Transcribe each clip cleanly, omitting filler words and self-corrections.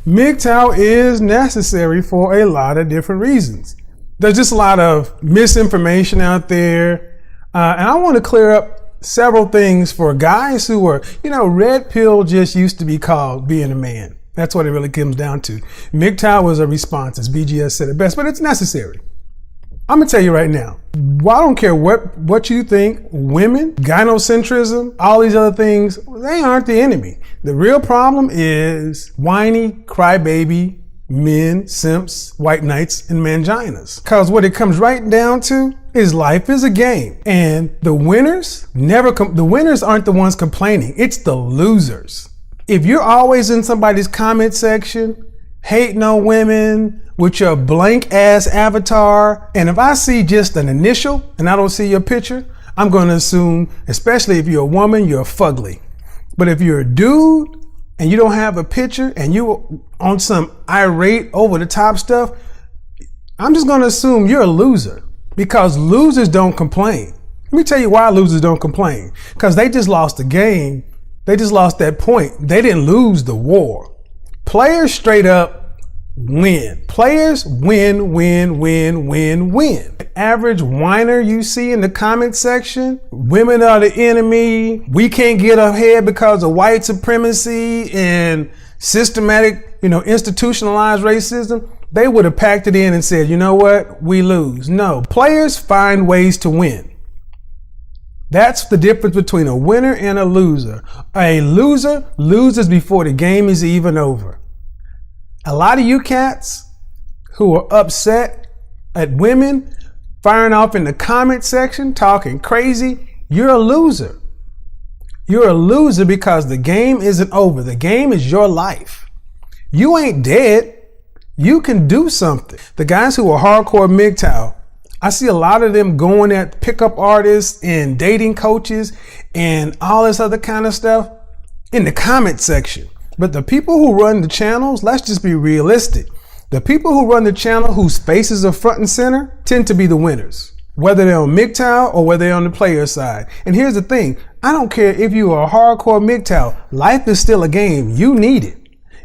MGTOW is necessary for a lot of different reasons. There's just a lot of misinformation out there. And I want to clear up several things for guys who are, red pill just used to be called being a man. That's what it really comes down to. MGTOW was a response, as BGS said it best, but it's necessary. I'm gonna tell you right now, I don't care what you think, women, gynocentrism, all these other things, they aren't the enemy. The real problem is whiny, crybaby men, simps, white knights, and manginas. Because what it comes right down to is life is a game. And the winners the winners aren't the ones complaining, it's the losers. If you're always in somebody's comment section, hating on women with your blank ass avatar, and if I see just an initial and I don't see your picture, I'm going to assume, especially if you're a woman, you're fugly. But if you're a dude and you don't have a picture and you on some irate over the top stuff, I'm just going to assume you're a loser, because losers don't complain. Let me tell you why losers don't complain. Because they just lost the game. They just lost that point. They didn't lose the war. Players straight up win. Players win, win, win, win, win. Average whiner you see in the comment section, women are the enemy, we can't get ahead because of white supremacy and systematic, institutionalized racism, they would have packed it in and said, you know what, we lose. No, players find ways to win. That's the difference between a winner and a loser. A loser loses before the game is even over. A lot of you cats who are upset at women firing off in the comment section, talking crazy, you're a loser. You're a loser because the game isn't over. The game is your life. You ain't dead. You can do something. The guys who are hardcore MGTOW, I see a lot of them going at pickup artists and dating coaches and all this other kind of stuff in the comment section. But the people who run the channels, let's just be realistic. The people who run the channel whose faces are front and center tend to be the winners, whether they're on MGTOW or whether they're on the player side. And here's the thing. I don't care if you are a hardcore MGTOW. Life is still a game. You need it.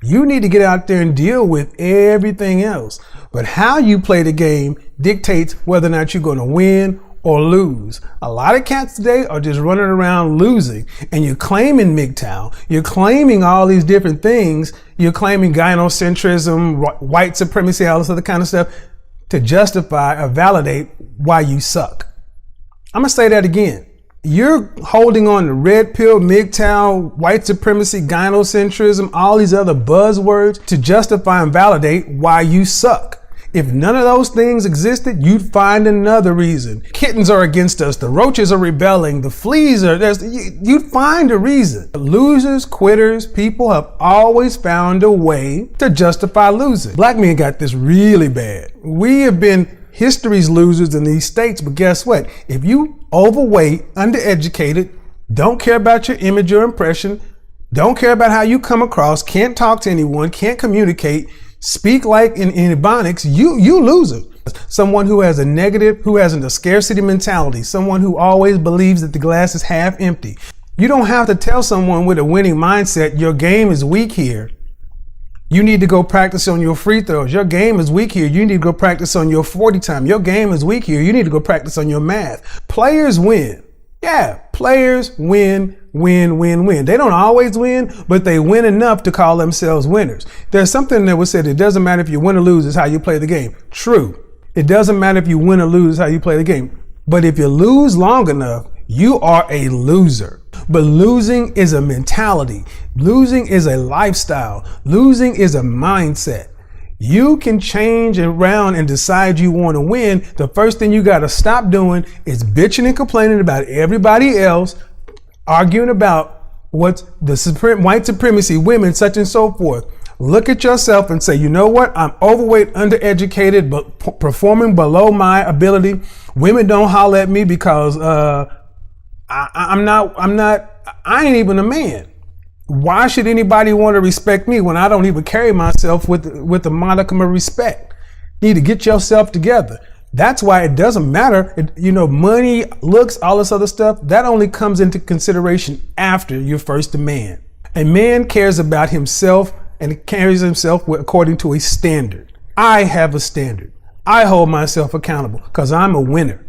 You need to get out there and deal with everything else. But how you play the game dictates whether or not you're going to win or lose. A lot of cats today are just running around losing, and you're claiming MGTOW, you're claiming all these different things, you're claiming gynocentrism, white supremacy, all this other kind of stuff to justify or validate why you suck. I'm gonna say that again. You're holding on to red pill, MGTOW, white supremacy, gynocentrism, all these other buzzwords to justify and validate why you suck. If none of those things existed, you'd find another reason. Kittens are against us. The roaches are rebelling. The fleas are, you'd find a reason. Losers, quitters, people have always found a way to justify losing. Black men got this really bad. We have been history's losers in these states, but guess what? If you overweight, undereducated, don't care about your image or impression, don't care about how you come across, can't talk to anyone, can't communicate, speak like in Ebonics, you loser. Someone who has a scarcity mentality, someone who always believes that the glass is half empty. You don't have to tell someone with a winning mindset, your game is weak here. You need to go practice on your free throws. Your game is weak here. You need to go practice on your 40 time. Your game is weak here. You need to go practice on your math. Players win. Yeah, players win, win, win, win. They don't always win, but they win enough to call themselves winners. There's something that was said, it doesn't matter if you win or lose, it's how you play the game. True. It doesn't matter if you win or lose, it's how you play the game. But if you lose long enough, you are a loser. But losing is a mentality. Losing is a lifestyle. Losing is a mindset. You can change around and decide you want to win. The first thing you got to stop doing is bitching and complaining about everybody else, arguing about what's the white supremacy, women, such and so forth. Look at yourself and say, you know what? I'm overweight, undereducated, but performing below my ability. Women don't holler at me because I ain't even a man. Why should anybody want to respect me when I don't even carry myself with a modicum of respect? You need to get yourself together. That's why it doesn't matter. Money, looks, all this other stuff, that only comes into consideration after you're first a man. A man cares about himself and carries himself according to a standard. I have a standard. I hold myself accountable because I'm a winner.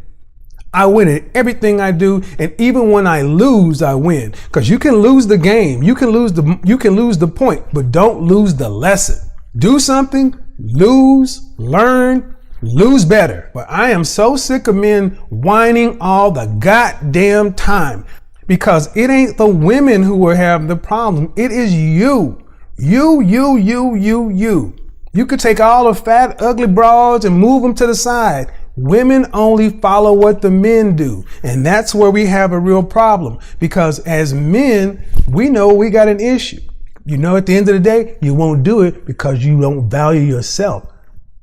I win in everything I do, and even when I lose, I win. Because you can lose the game, you can lose the point, but don't lose the lesson. Do something, lose, learn, lose better. But I am so sick of men whining all the goddamn time, because it ain't the women who are having the problem. It is you. You. You could take all the fat, ugly broads and move them to the side. Women only follow what the men do. And that's where we have a real problem, because as men, we know we got an issue. You know, at the end of the day, you won't do it because you don't value yourself.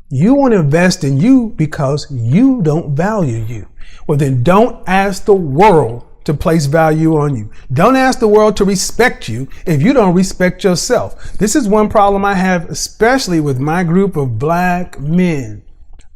You won't invest in you because you don't value you. Well, then don't ask the world to place value on you. Don't ask the world to respect you if you don't respect yourself. This is one problem I have, especially with my group of black men.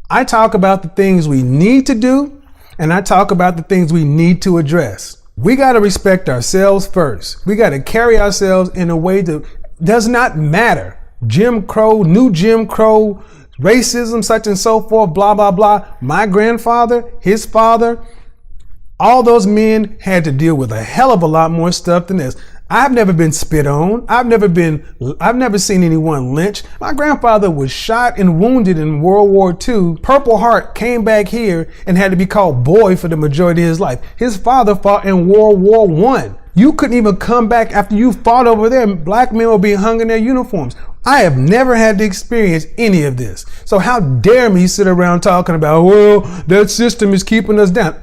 I talk about the things we need to do, and I talk about the things we need to address. We got to respect ourselves first. We got to carry ourselves in a way that does not matter. Jim Crow, new Jim Crow, racism, such and so forth, blah, blah, blah. My grandfather, his father, all those men had to deal with a hell of a lot more stuff than this. I've never been spit on. I've never seen anyone lynched. My grandfather was shot and wounded in World War II. Purple Heart, came back here and had to be called boy for the majority of his life. His father fought in World War I. You couldn't even come back after you fought over there. Black men were being hung in their uniforms. I have never had to experience any of this. So how dare me sit around talking about, well, that system is keeping us down.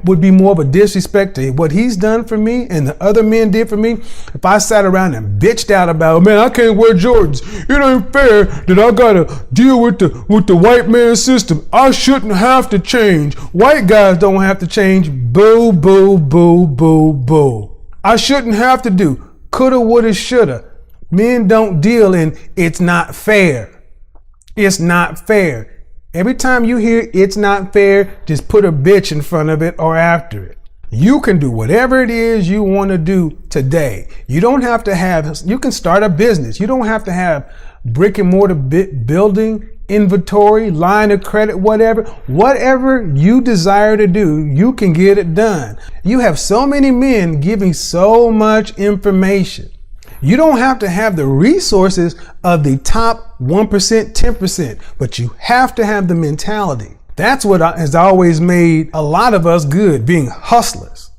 Would be more of a disrespect to what he's done for me and the other men did for me if I sat around and bitched out about, man, I can't wear Jordans. It ain't fair that I gotta deal with the white man system. I shouldn't have to change. White guys don't have to change. Boo, boo, boo, boo, boo. I shouldn't have to do. Coulda, woulda, shoulda. Men don't deal in it's not fair. It's not fair. Every time you hear it's not fair, just put a bitch in front of it or after it. You can do whatever it is you want to do today. You don't have to you can start a business. You don't have to have brick and mortar building, inventory, line of credit, whatever you desire to do, you can get it done. You have so many men giving so much information. You don't have to have the resources of the top 1%, 10%, but you have to have the mentality. That's what has always made a lot of us good, being hustlers.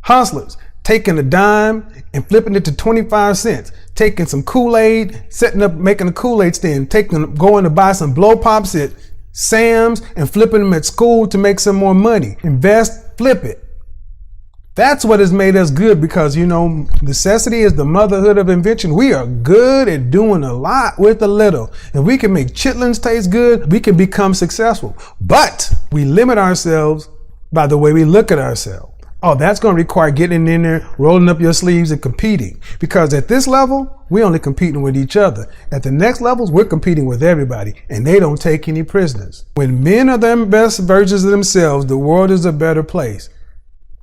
Hustlers, taking a dime and flipping it to 25 cents, taking some Kool-Aid, making a Kool-Aid stand, going to buy some blow pops at Sam's and flipping them at school to make some more money. Invest, flip it. That's what has made us good, because, you know, necessity is the motherhood of invention. We are good at doing a lot with a little. If we can make chitlins taste good, we can become successful. But we limit ourselves by the way we look at ourselves. Oh, that's going to require getting in there, rolling up your sleeves and competing. Because at this level, we're only competing with each other. At the next levels, we're competing with everybody, and they don't take any prisoners. When men are the best versions of themselves, the world is a better place.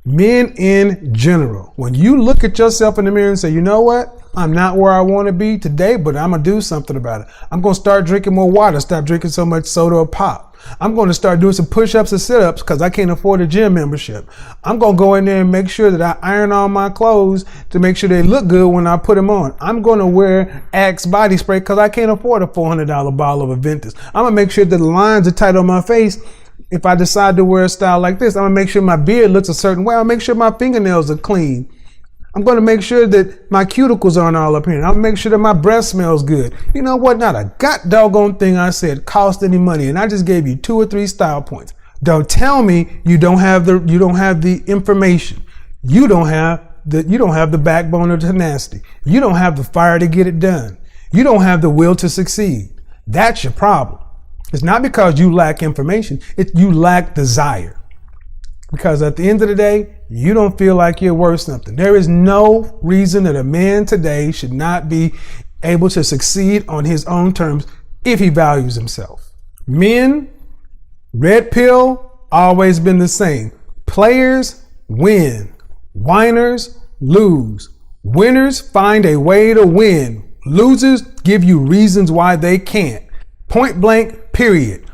Men in general, when you look at yourself in the mirror and say, you know what? I'm not where I want to be today, but I'm going to do something about it. I'm going to start drinking more water, stop drinking so much soda or pop. I'm going to start doing some push-ups and sit-ups because I can't afford a gym membership. I'm going to go in there and make sure that I iron all my clothes to make sure they look good when I put them on. I'm going to wear Axe body spray because I can't afford a $400 bottle of Aventus. I'm going to make sure that the lines are tight on my face. If I decide to wear a style like this, I'm going to make sure my beard looks a certain way. I'll make sure my fingernails are clean. I'm going to make sure that my cuticles aren't all up here. I'll make sure that my breath smells good. You know what? Not a god doggone thing I said cost any money. And I just gave you 2 or 3 style points. Don't tell me you don't have the information. You don't have the backbone or tenacity. You don't have the fire to get it done. You don't have the will to succeed. That's your problem. It's not because you lack information. You lack desire. Because at the end of the day, you don't feel like you're worth something. There is no reason that a man today should not be able to succeed on his own terms if he values himself. Men, red pill, always been the same. Players win. Whiners lose. Winners find a way to win. Losers give you reasons why they can't. Point blank, period.